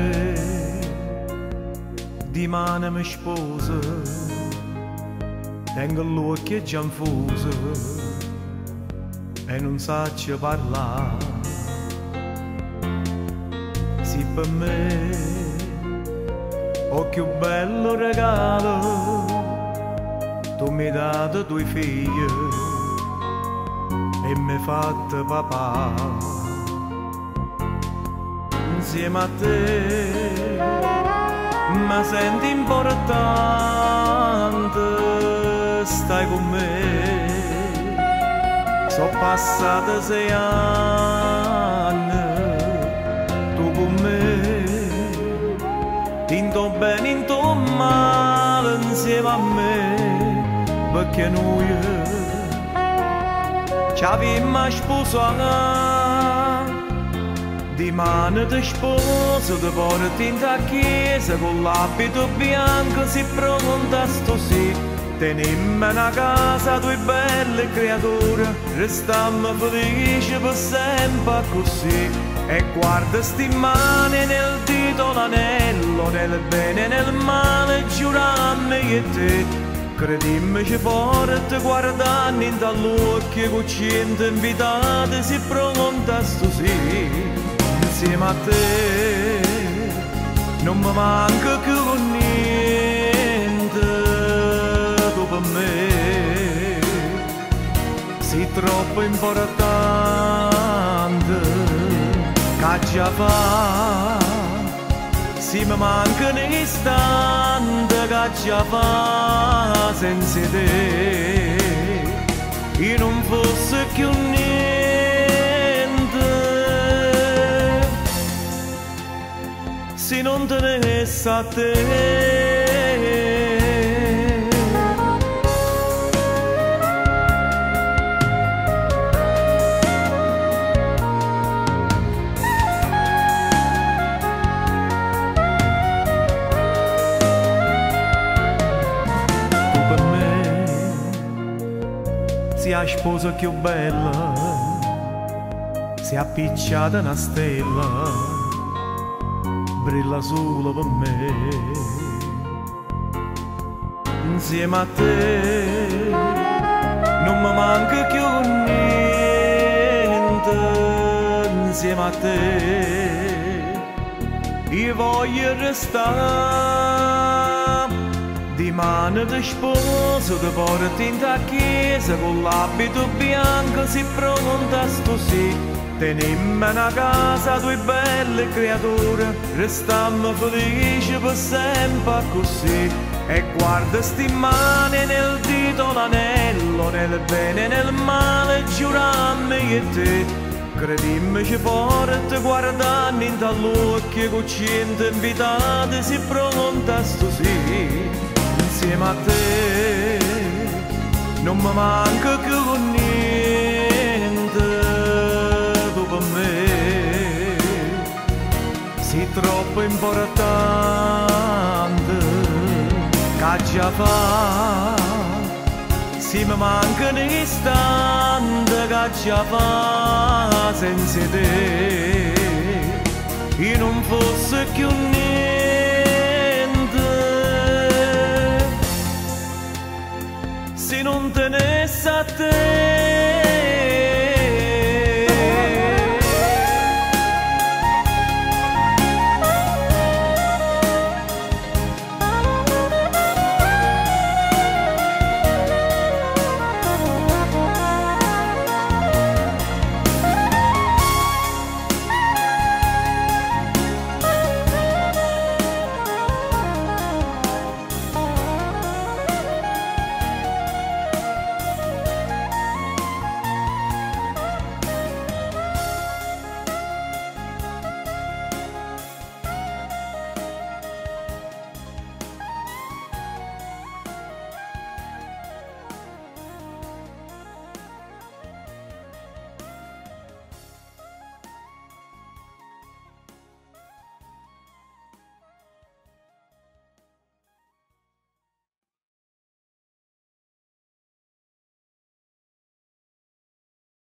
me, di mano mi sposa, tengo l'occhio gianfuso e non saccio parlare. Sì, per me, oh che bello regalo, tu mi hai dato due figli e mi hai fatto papà. Insieme a te mi sento importante, stai con me. Sono passati 6 anni, tu con me, into bene, into male, insieme a me, perché noi ci abbiamo sposato. Di mano di sposo, ti porti in da chiesa, con l'abito bianco si pronta sto sì. Tenimmo una casa, due belle creature, restammo felici per sempre così. E guarda sti mani nel dito l'anello, nel bene e nel male giurammo io e te. Credimmoci forte, guardando in dall'occhio, con 100 invitati si pronta sto sì. Insieme a te non mi manca più niente, tu per me sei troppo importante, che già fa, se mi manca un istante, che già fa senza te, io non fosse più niente. Se non tenesse a te, tu per me sei la sposa più bella, sei appicciata una stella, brilla solo per me. Insieme a te non mi manca più niente, insieme a te io voglio restare. Di mano di sposo, ti porti in da chiesa, con l'abito bianco si pronta sto sì. Tenimmo una casa, due belle creature, restammo felici per sempre così. E guarda sti mani nel dito l'anello, nel bene e nel male giurammo io e te. Credimmoci forte, guardando in dall'occhio, con 100 invitati si pronta sto sì. Insieme a te non mi manca più niente, tu per me sei troppo importante, che già fa, se mi manca un istante, che già fa senza te, io non fosse più niente. Se non tenesse a te.